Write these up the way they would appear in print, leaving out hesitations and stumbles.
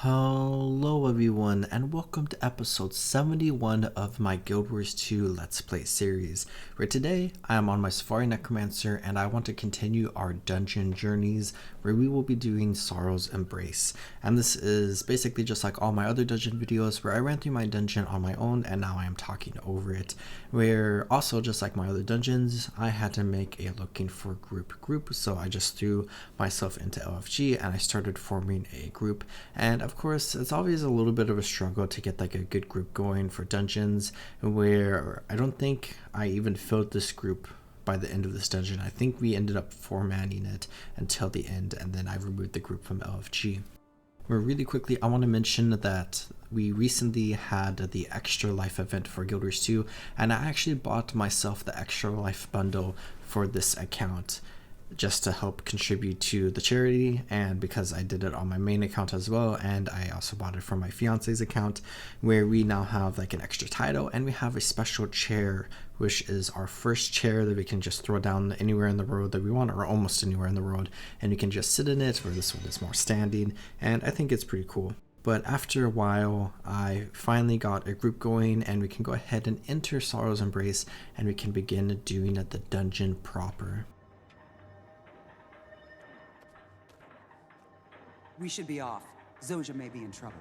Hello everyone and welcome to episode 71 of my Guild Wars 2 Let's Play series, where today I am on my Safari Necromancer and I want to continue our dungeon journeys where we will be doing Sorrow's Embrace. And this is basically just like all my other dungeon videos where I ran through my dungeon on my own and now I am talking over it, where also just like my other dungeons I had to make a looking for group, so I just threw myself into LFG and I started forming a group. And of course, it's always a little bit of a struggle to get like a good group going for dungeons, where I don't think I even filled this group by the end of this dungeon. I think we ended up formatting it until the end, and then I removed the group from LFG. But really quickly, I want to mention that we recently had the Extra Life event for Guild Wars 2, and I actually bought myself the Extra Life bundle for this account, just to help contribute to the charity, and because I did it on my main account as well, and I also bought it from my fiance's account, where we now have like an extra title and we have a special chair, which is our first chair that we can just throw down anywhere in the road that we want, or almost anywhere in the road, and you can just sit in it, where this one is more standing, and I think it's pretty cool. But after a while, I finally got a group going and we can go ahead and enter Sorrow's Embrace and we can begin doing the dungeon proper. We should be off. Zoja may be in trouble.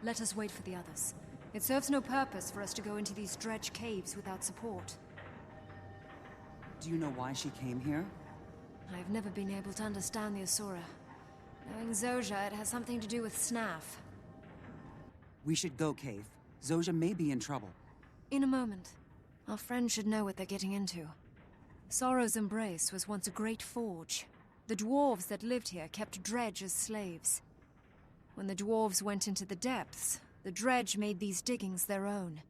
Let us wait for the others. It serves no purpose for us to go into these dredge caves without support. Do you know why she came here? I have never been able to understand the Asura. Knowing Zoja, it has something to do with Snaf. We should go, Cave. Zoja may be in trouble. In a moment. Our friends should know what they're getting into. Sorrow's Embrace was once a great forge. The dwarves that lived here kept dredge as slaves. When the dwarves went into the depths, the dredge made these diggings their own.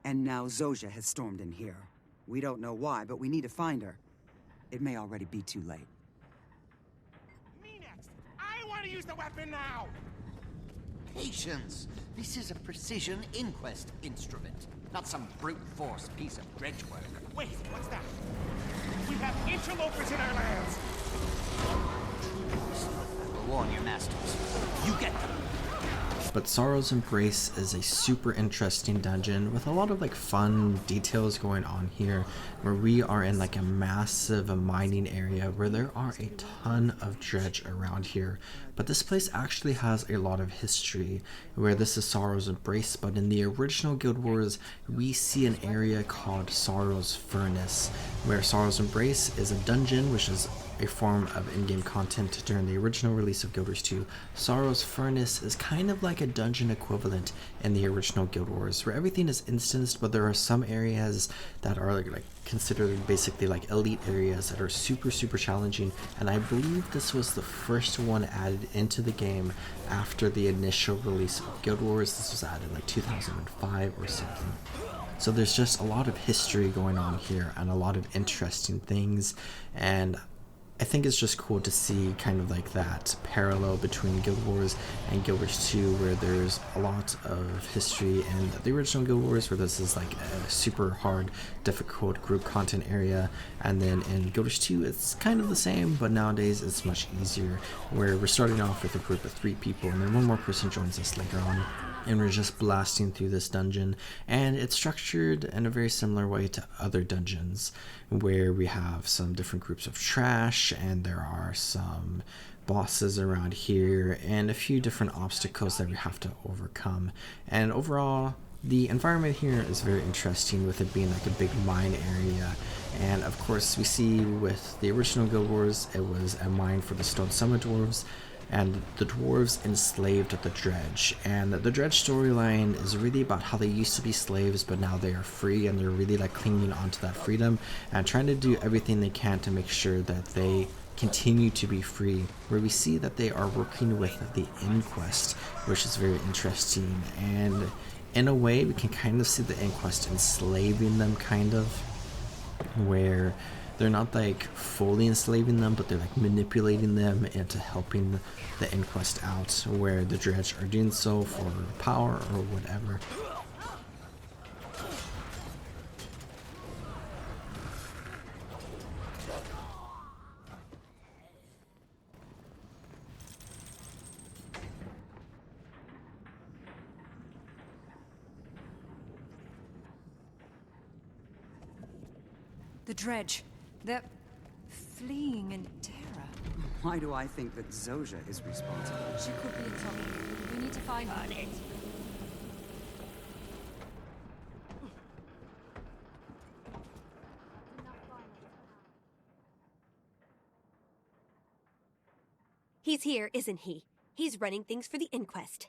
And now Zoja has stormed in here. We don't know why, but we need to find her. It may already be too late. Me next! I want to use the weapon now! Patience! This is a precision inquest instrument, not some brute force piece of dredge work. Wait, what's that? We have interlopers in our lands! I will warn your masters. You get them. But Sorrow's Embrace is a super interesting dungeon with a lot of like fun details going on here, where we are in like a massive mining area where there are a ton of dredge around here. But this place actually has a lot of history, where this is Sorrow's Embrace, but in the original Guild Wars we see an area called Sorrow's Furnace, where Sorrow's Embrace is a dungeon, which is a form of in-game content during the original release of Guild Wars 2. Sorrow's Furnace is kind of like a dungeon equivalent in the original Guild Wars, where everything is instanced, but there are some areas that are like considered basically like elite areas that are super challenging, and I believe this was the first one added into the game after the initial release of Guild Wars. This was added like 2005 or something. So there's just a lot of history going on here and a lot of interesting things, and I think it's just cool to see kind of like that parallel between Guild Wars and Guild Wars 2, where there's a lot of history in the original Guild Wars, where this is like a super hard, difficult group content area, and then in Guild Wars 2 it's kind of the same, but nowadays it's much easier, where we're starting off with a group of 3 people and then one more person joins us later on. And we're just blasting through this dungeon, and it's structured in a very similar way to other dungeons, where we have some different groups of trash, and there are some bosses around here and a few different obstacles that we have to overcome. And overall, the environment here is very interesting, with it being like a big mine area. And of course, we see with the original Guild Wars, it was a mine for the Stone Summit Dwarves, and the dwarves enslaved the dredge. And the dredge storyline is really about how they used to be slaves, but now they are free, and they're really like clinging onto that freedom and trying to do everything they can to make sure that they continue to be free, where we see that they are working with the Inquest, which is very interesting. And in a way, we can kind of see the Inquest enslaving them, kind of, where they're not like fully enslaving them, but they're like manipulating them into helping the Inquest out, where the dredge are doing so for power or whatever. The dredge. They're fleeing in terror. Why do I think that Zojia is responsible? She could be in trouble. We need to find her. He's here, isn't he? He's running things for the inquest.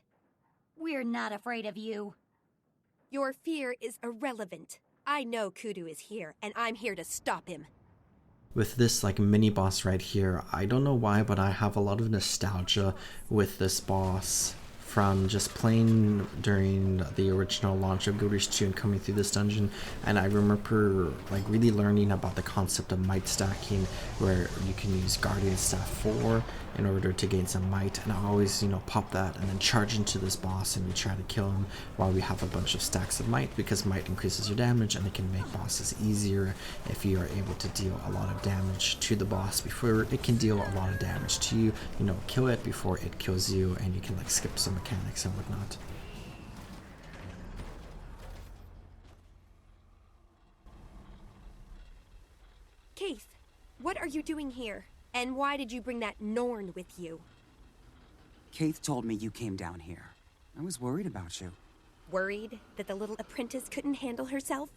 We're not afraid of you. Your fear is irrelevant. I know Kudu is here, and I'm here to stop him. With this like mini boss right here, I don't know why, but I have a lot of nostalgia with this boss from just playing during the original launch of Guild 2 and coming through this dungeon. And I remember like really learning about the concept of might stacking, where you can use Guardian Staff 4 in order to gain some might, and I always, you know, pop that and then charge into this boss and we try to kill him while we have a bunch of stacks of might, because might increases your damage and it can make bosses easier if you are able to deal a lot of damage to the boss before it can deal a lot of damage to you. You know, kill it before it kills you, and you can like skip some mechanics and whatnot. Keith, what are you doing here? And why did you bring that Norn with you? Kaith told me you came down here. I was worried about you. Worried that the little apprentice couldn't handle herself?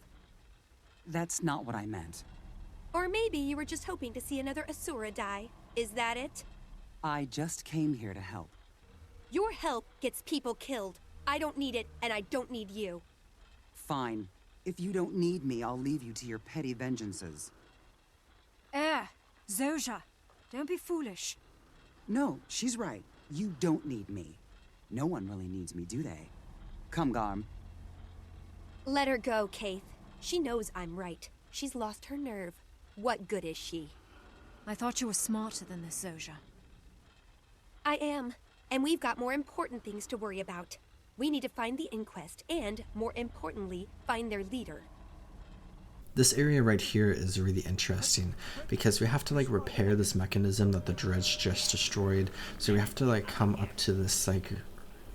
That's not what I meant. Or maybe you were just hoping to see another Asura die. Is that it? I just came here to help. Your help gets people killed. I don't need it, and I don't need you. Fine. If you don't need me, I'll leave you to your petty vengeances. Zojia, don't be foolish. No, she's right. You don't need me. No one really needs me, do they? Come, Garm. Let her go, Keith. She knows I'm right. She's lost her nerve. What good is she? I thought you were smarter than this, Zojia. I am. And we've got more important things to worry about. We need to find the inquest and, more importantly, find their leader. This area right here is really interesting because we have to like repair this mechanism that the dredge just destroyed. So we have to like come up to this like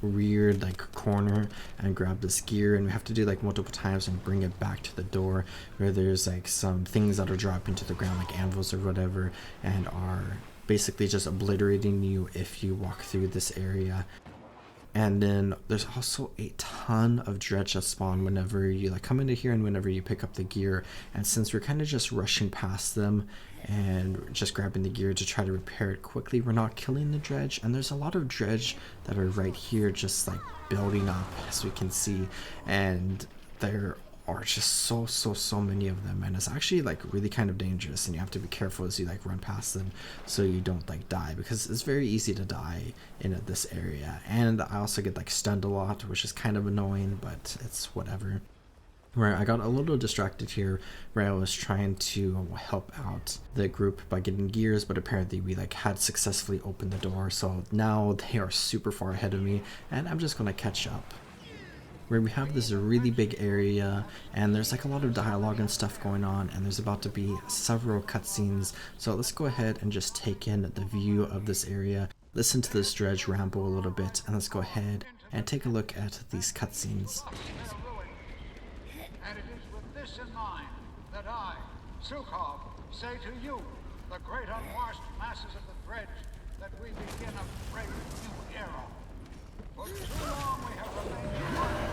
weird like corner and grab this gear, and we have to do like multiple times and bring it back to the door, where there's like some things that are dropping to the ground like anvils or whatever, and are basically just obliterating you if you walk through this area. And then there's also a ton of dredge that spawn whenever you like come into here and whenever you pick up the gear. And since we're kind of just rushing past them and just grabbing the gear to try to repair it quickly, we're not killing the dredge. And there's a lot of dredge that are right here just like building up, as we can see. And there are just so many of them, and it's actually like really kind of dangerous, and you have to be careful as you like run past them so you don't like die, because it's very easy to die in this area. And I also get like stunned a lot, which is kind of annoying, but it's whatever. Where I got a little distracted here, where I was trying to help out the group by getting gears, but apparently we like had successfully opened the door, so now they are super far ahead of me and I'm just gonna catch up. Where we have this really big area, and there's like a lot of dialogue and stuff going on, and there's about to be several cutscenes. So let's go ahead and just take in the view of this area, listen to this dredge ramble a little bit, and let's go ahead and take a look at these cutscenes. And it is with this in mind that I, Sukhov, say to you, the great unwashed masses of the dredge, that we begin a brave new era. For too long we have remained quiet,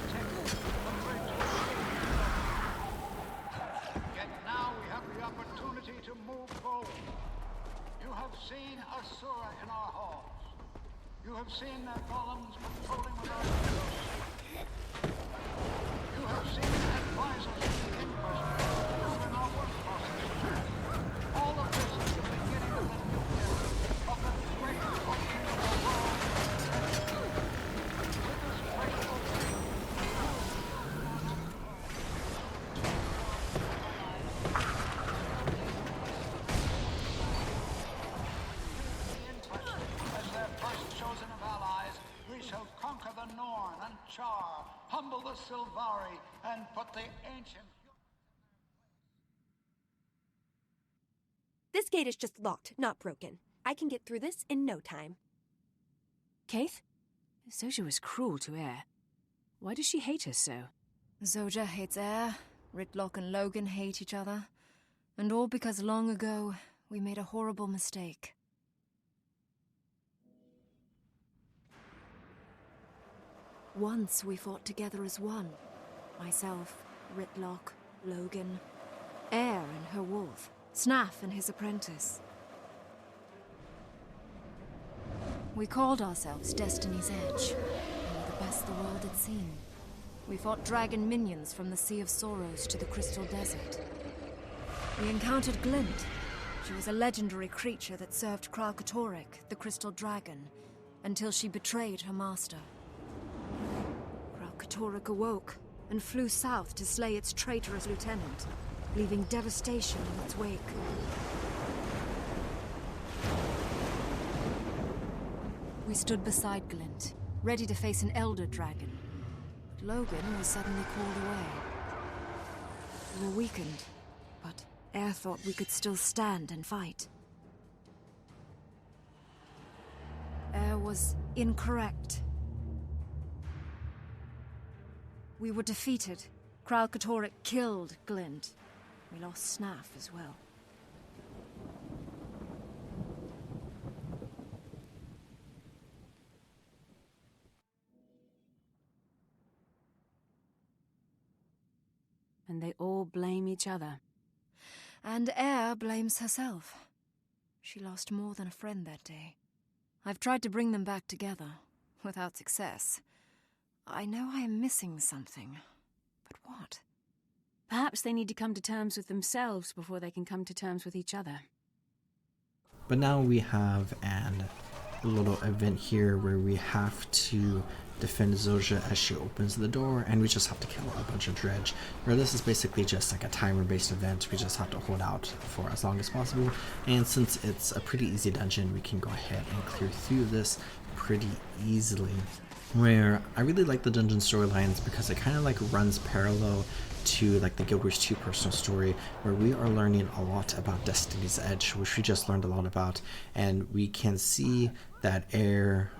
protecting the dredge. Yet now we have the opportunity to move forward. You have seen Asura in our halls. You have seen their columns patrolling with our heroes. You have seen advisors in the inquest improving our work process. All of this is the beginning of the new era, of the great opening of the world. Humble the Silvari and put the ancient... This gate is just locked, not broken. I can get through this in no time. Keith? Zojia was cruel to Air. Why does she hate her so? Zojia hates air, Ritlock and Logan hate each other. And all because long ago, we made a horrible mistake. Once we fought together as one. Myself, Ritlock, Logan, Air and her wolf, Snaff and his apprentice. We called ourselves Destiny's Edge. We were the best the world had seen. We fought dragon minions from the Sea of Sorrows to the Crystal Desert. We encountered Glint. She was a legendary creature that served Kralkatorrik, the Crystal Dragon, until she betrayed her master. Kralkatorrik awoke and flew south to slay its traitorous lieutenant, leaving devastation in its wake. We stood beside Glint, ready to face an elder dragon. But Logan was suddenly called away. We were weakened, but Air thought we could still stand and fight. Air was incorrect. We were defeated. Kralkatorrik killed Glint. We lost Snaff as well. And they all blame each other. And Air blames herself. She lost more than a friend that day. I've tried to bring them back together, without success. I know I am missing something, but what? Perhaps they need to come to terms with themselves before they can come to terms with each other. But now we have a little event here where we have to defend Zojja as she opens the door, and we just have to kill a bunch of dredge. Where this is basically just like a timer-based event, we just have to hold out for as long as possible. And since it's a pretty easy dungeon, we can go ahead and clear through this pretty easily. Where I really like the dungeon storylines because it kind of like runs parallel to like the Guild Wars 2 personal story, where we are learning a lot about Destiny's Edge, which we just learned a lot about, and we can see that Air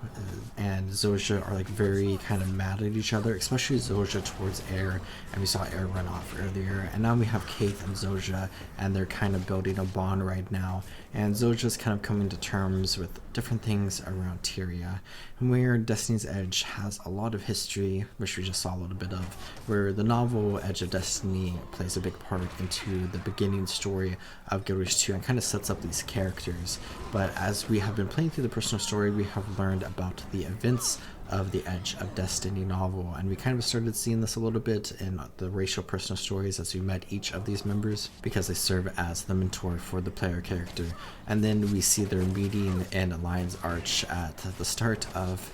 and Zojja are like very kind of mad at each other, especially Zojja towards Air, and we saw Air run off earlier, and now we have Keith and Zojja, and they're kind of building a bond right now, and Zojja's kind of coming to terms with different things around Tyria, and where Destiny's Edge has a lot of history, which we just saw a little bit of, where the novel Edge of Destiny plays a big part into the beginning story of Guild Wars 2 and kind of sets up these characters. But as we have been playing through the personal story, we have learned about the events of the Edge of Destiny novel, and we kind of started seeing this a little bit in the racial personal stories as we met each of these members, because they serve as the mentor for the player character. And then we see their meeting in Lion's Arch at the start of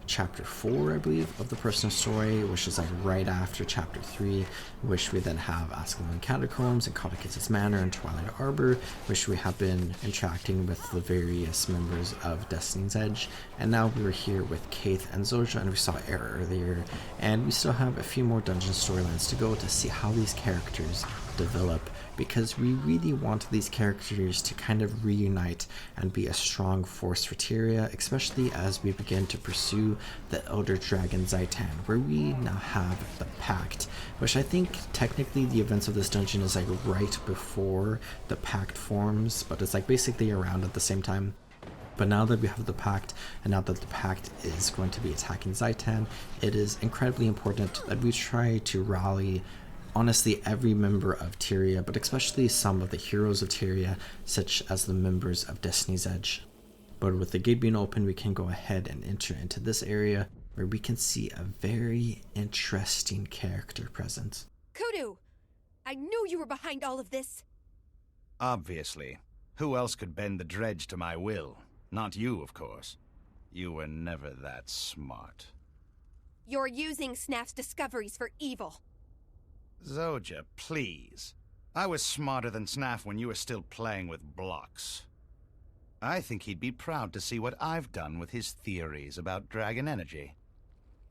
chapter 4, I believe, of the personal story, which is like right after chapter 3, which we then have Ascalon Catacombs and Codicus Manor and Twilight Arbor, which we have been interacting with the various members of Destiny's Edge. And now we were here with Keith and Zojja, and we saw Air earlier, and we still have a few more dungeon storylines to go to see how these characters develop, because we really want these characters to kind of reunite and be a strong force for Tyria, especially as we begin to pursue the Elder Dragon Zaitan, where we now have the Pact, which I think technically the events of this dungeon is like right before the Pact forms, but it's like basically around at the same time. But now that we have the Pact, and now that the Pact is going to be attacking Zaitan, it is incredibly important that we try to rally honestly every member of Tyria, but especially some of the heroes of Tyria, such as the members of Destiny's Edge. But with the gate being open, we can go ahead and enter into this area where we can see a very interesting character present. Kudu! I knew you were behind all of this! Obviously. Who else could bend the dredge to my will? Not you, of course. You were never that smart. You're using Snaff's discoveries for evil. Zojja, please. I was smarter than Snaff when you were still playing with blocks. I think he'd be proud to see what I've done with his theories about dragon energy.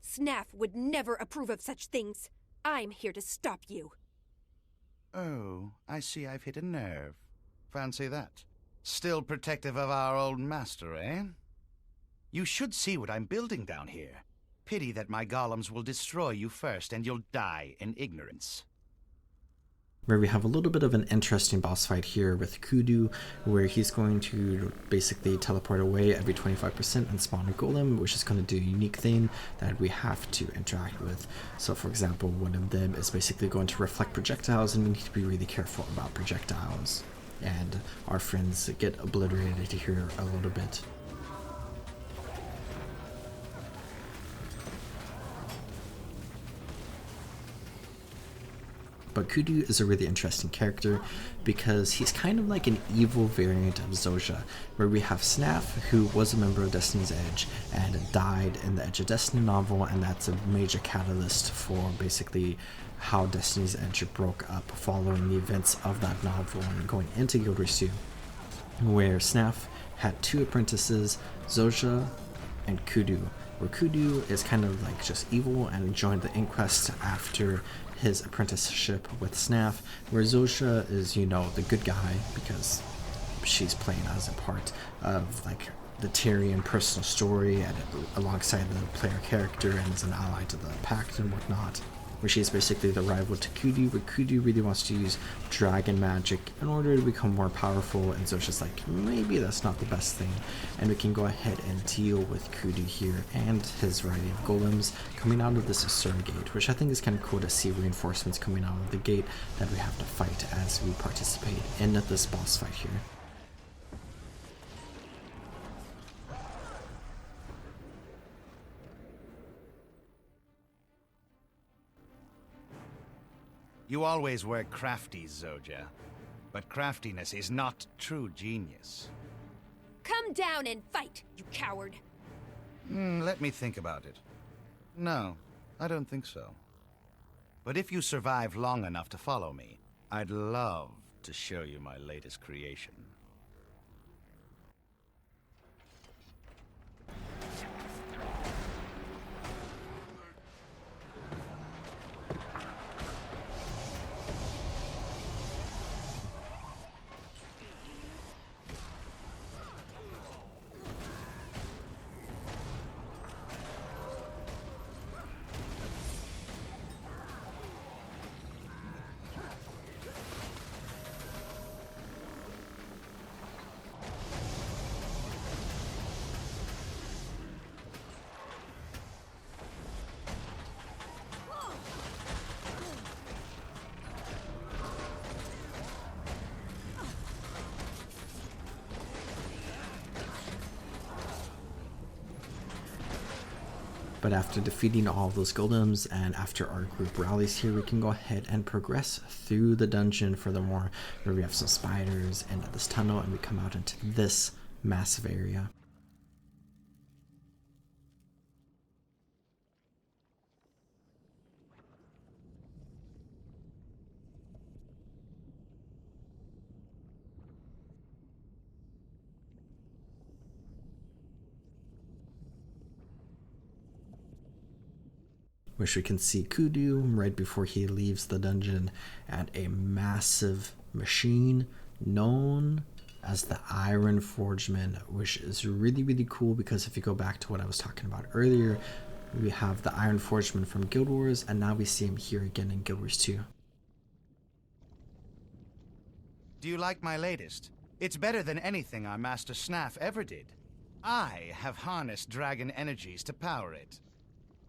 Snaff would never approve of such things. I'm here to stop you. Oh, I see I've hit a nerve. Fancy that. Still protective of our old master, eh? You should see what I'm building down here. Pity that my golems will destroy you first and you'll die in ignorance. where we have a little bit of an interesting boss fight here with Kudu, where he's going to basically teleport away every 25% and spawn a golem, which is going to do a unique thing that we have to interact with. So for example, one of them is basically going to reflect projectiles, and we need to be really careful about projectiles. And our friends get obliterated here a little bit. But Kudu is a really interesting character because he's kind of like an evil variant of Zojja, where we have Snaf, who was a member of Destiny's Edge and died in the Edge of Destiny novel, and that's a major catalyst for basically how Destiny's Edge broke up following the events of that novel and going into Guild Wars 2, where Snaf had two apprentices, Zojja and Kudu, where Kudu is kind of like just evil and joined the Inquest after his apprenticeship with Snaf, where Zojja is, you know, the good guy because she's playing as a part of like the Tyrion personal story and alongside the player character and as an ally to the Pact and whatnot, where she's basically the rival to Kudu, where Kudu really wants to use dragon magic in order to become more powerful, and Zosha's like, maybe that's not the best thing, and we can go ahead and deal with Kudu here and his variety of golems coming out of this Asura gate, which I think is kind of cool to see reinforcements coming out of the gate that we have to fight as we participate in this boss fight here. You always were crafty, Zojja. But craftiness is not true genius. Come down and fight, you coward! Let me think about it. No, I don't think so. But if you survive long enough to follow me, I'd love to show you my latest creation. But after defeating all those golems and after our group rallies here, we can go ahead and progress through the dungeon furthermore, where we have some spiders and this tunnel, and we come out into this massive area. Which we can see Kudu right before he leaves the dungeon at a massive machine known as the Iron Forgeman, which is really, really cool because if you go back to what I was talking about earlier, we have the Iron Forgeman from Guild Wars, and now we see him here again in Guild Wars 2. Do you like my latest? It's better than anything our Master Snaf ever did. I have harnessed dragon energies to power it.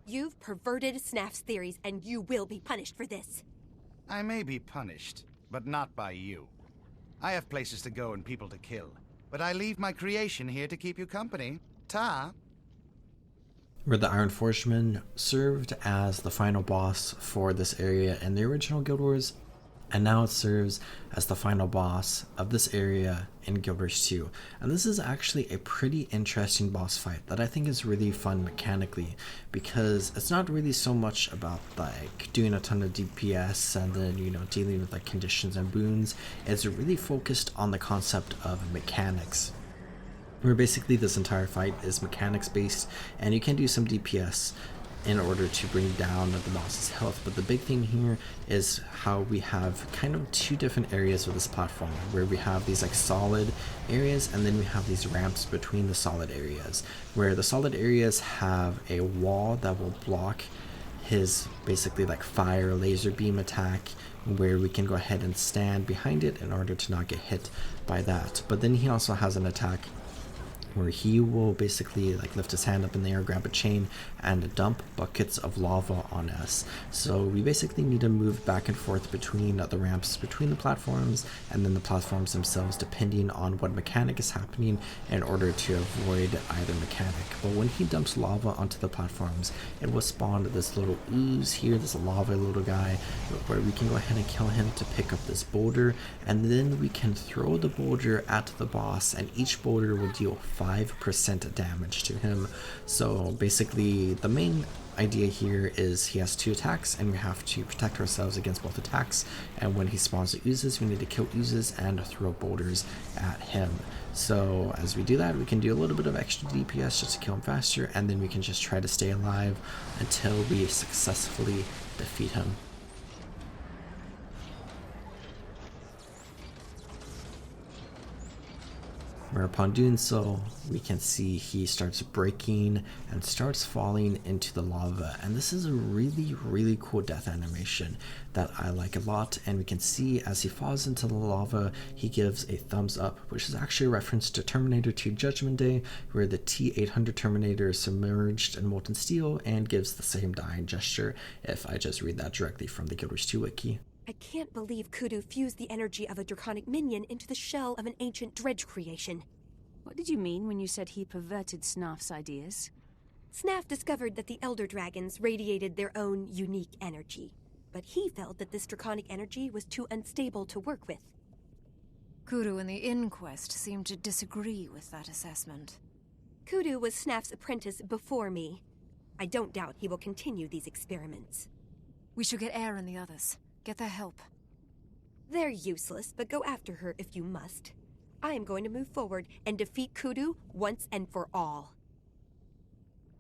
You've perverted Snaf's theories, and you will be punished for this. I may be punished, but not by you. I have places to go and people to kill, but I leave my creation here to keep you company. Ta! Where the Iron Forgeman served as the final boss for this area in the original Guild Wars, and now it serves as the final boss of this area in Guild Wars 2. And this is actually a pretty interesting boss fight that I think is really fun mechanically, because it's not really so much about like doing a ton of DPS and then, you know, dealing with like conditions and boons. It's really focused on the concept of mechanics, where basically this entire fight is mechanics based, and you can do some DPS in order to bring down the boss's health. But the big thing here is how we have kind of two different areas of this platform, where we have these like solid areas and then we have these ramps between the solid areas, where the solid areas have a wall that will block his basically like fire laser beam attack, where we can go ahead and stand behind it in order to not get hit by that. But then he also has an attack where he will basically like lift his hand up in the air, grab a chain, and dump buckets of lava on us. So we basically need to move back and forth between the ramps, between the platforms, and then the platforms themselves, depending on what mechanic is happening, in order to avoid either mechanic. But when he dumps lava onto the platforms, it will spawn this little ooze here, this lava little guy, where we can go ahead and kill him to pick up this boulder, and then we can throw the boulder at the boss, and each boulder will deal 5% damage to him. So basically the main idea here is he has 2 attacks, and we have to protect ourselves against both attacks, and when he spawns the oozes, we need to kill oozes and throw boulders at him. So as we do that, we can do a little bit of extra DPS just to kill him faster, and then we can just try to stay alive until we successfully defeat him. Where upon doing so, we can see he starts breaking and starts falling into the lava, and this is a really cool death animation that I like a lot. And we can see as he falls into the lava, he gives a thumbs up, which is actually a reference to Terminator 2 Judgment Day, where the T-800 Terminator is submerged in molten steel and gives the same dying gesture, if I just read that directly from the Guild Wars 2 wiki. I can't believe Kudu fused the energy of a draconic minion into the shell of an ancient dredge creation. What did you mean when you said he perverted Snarf's ideas? Snarf discovered that the Elder Dragons radiated their own unique energy, but he felt that this draconic energy was too unstable to work with. Kudu and the Inquest seem to disagree with that assessment. Kudu was Snarf's apprentice before me. I don't doubt he will continue these experiments. We should get Air and the others. Get their help. They're useless, but go after her if you must. I am going to move forward and defeat Kudu once and for all.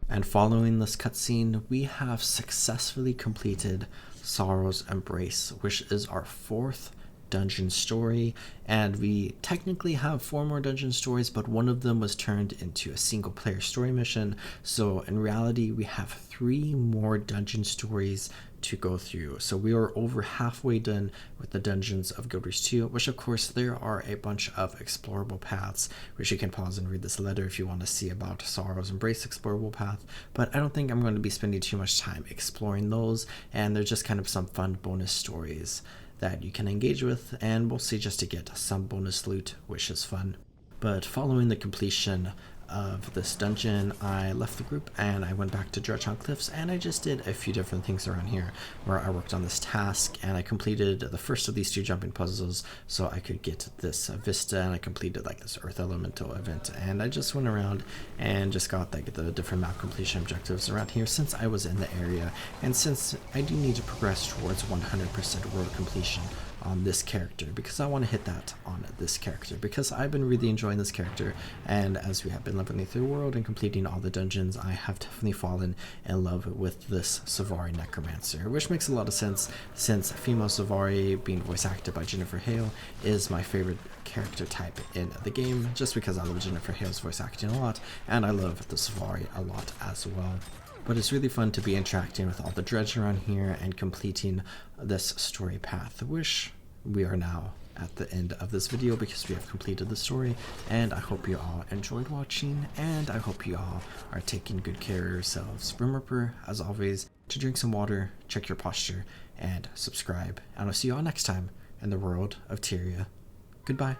And following this cutscene, we have successfully completed Sorrow's Embrace, which is our 4th dungeon story, and we technically have 4 more dungeon stories, but one of them was turned into a single player story mission. So in reality, we have 3 more dungeon stories to go through. So we are over halfway done with the dungeons of Guild Wars 2, which of course there are a bunch of explorable paths, which you can pause and read this letter if you want to see about Sorrow's Embrace explorable path. But I don't think I'm going to be spending too much time exploring those, and they're just kind of some fun bonus stories that you can engage with, and mostly just to get some bonus loot, which is fun. But following the completion of this dungeon, I left the group and I went back to Dredgeon Cliffs, and I just did a few different things around here where I worked on this task, and I completed the first of these 2 jumping puzzles so I could get this vista, and I completed like this Earth Elemental event, and I just went around and just got like the different map completion objectives around here since I was in the area, and since I do need to progress towards 100% world completion on this character, because I want to hit that on this character, because I've been really enjoying this character, and as we have been leveling through the world and completing all the dungeons, I have definitely fallen in love with this Savari Necromancer, which makes a lot of sense since female Savari, being voice acted by Jennifer Hale, is my favorite character type in the game, just because I love Jennifer Hale's voice acting a lot, and I love the Savari a lot as well. But it's really fun to be interacting with all the dredge around here and completing this story path, which we are now at the end of this video because we have completed the story. And I hope you all enjoyed watching, and I hope you all are taking good care of yourselves. Remember, as always, to drink some water, check your posture, and subscribe. And I'll see you all next time in the world of Tyria. Goodbye.